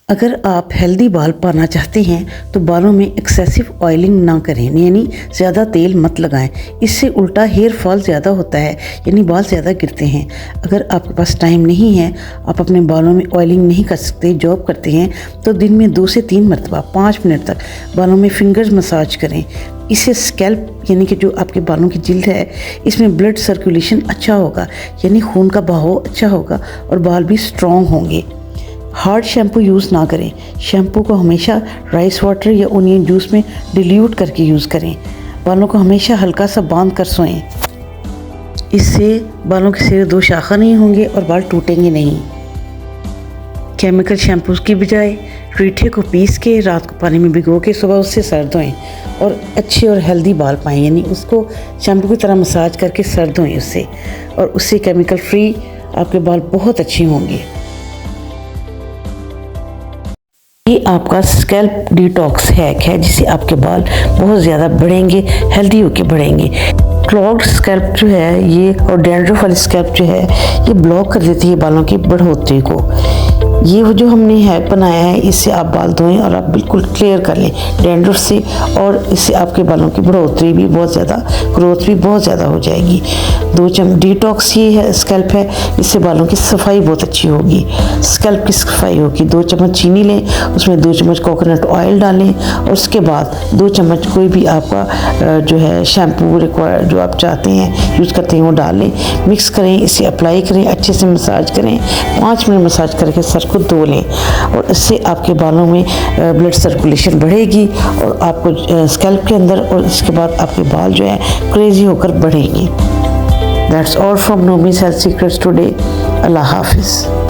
अगर आप हेल्दी बाल पाना चाहते हैं तो बालों में एक्सेसिव ऑयलिंग ना करें, यानी ज़्यादा तेल मत लगाएं। इससे उल्टा हेयर फॉल ज़्यादा होता है, यानी बाल ज़्यादा गिरते हैं। अगर आपके पास टाइम नहीं है, आप अपने बालों में ऑयलिंग नहीं कर सकते, जॉब करते हैं, तो दिन में 2 से 3 मरतबा 5 मिनट तक बालों में फिंगर्स मसाज करें। इससे स्कैल्प यानी कि जो आपके बालों की जिल्द है, इसमें ब्लड सर्कुलेशन अच्छा होगा, यानी खून का बहाव अच्छा होगा और बाल भी स्ट्रॉन्ग होंगे। हार्ड शैम्पू यूज़ ना करें। शैम्पू को हमेशा राइस वाटर या ओनियन जूस में डिल्यूट करके यूज़ करें। बालों को हमेशा हल्का सा बांध कर सोएं। इससे बालों के सिरे 2 शाखा नहीं होंगे और बाल टूटेंगे नहीं। केमिकल शैम्पूज़ की बजाय रीठे को पीस के रात को पानी में भिगो के सुबह उससे सर धोएं और अच्छे और हेल्दी बाल पाएँ, यानी उसको शैम्पू की तरह मसाज करके सर धोएं उससे, और उससे केमिकल फ्री आपके बाल बहुत अच्छे होंगे। ये आपका स्कैल्प डिटॉक्स हैक है, जिससे आपके बाल बहुत ज़्यादा बढ़ेंगे, हेल्दी होके बढ़ेंगे। क्लॉग्ड स्कैल्प जो है ये और डैंड्रफ वाली स्कैल्प जो है ये ब्लॉक कर देती है बालों की बढ़ोतरी को। ये वो जो हमने हैक बनाया है, इससे आप बाल धोएं और आप बिल्कुल क्लियर कर लें डैंड्रफ से, और इससे आपके बालों की बढ़ोतरी भी बहुत ज़्यादा, ग्रोथ भी बहुत ज़्यादा हो जाएगी। 2 चम्मच डिटॉक्स ये है स्कैल्प है, इससे बालों की सफाई बहुत अच्छी होगी, स्कैल्प की सफाई होगी। 2 चम्मच चीनी लें, उसमें 2 चम्मच कोकोनट ऑयल डालें और उसके बाद 2 चम्मच कोई भी आपका जो है शैम्पू रिक्वायर जो आप चाहते हैं यूज़ करते हैं वो डाल लें, मिक्स करें, इसे अप्लाई करें, अच्छे से मसाज करें, 5 मिनट मसाज करके सर को धो लें, और इससे आपके बालों में ब्लड सर्कुलेशन बढ़ेगी और आपको स्कैल्प के अंदर, और इसके बाद आपके बाल जो है क्रेजी होकर बढ़ेंगे। That's all from Nomi's health secrets today. अल्लाह हाफिज़।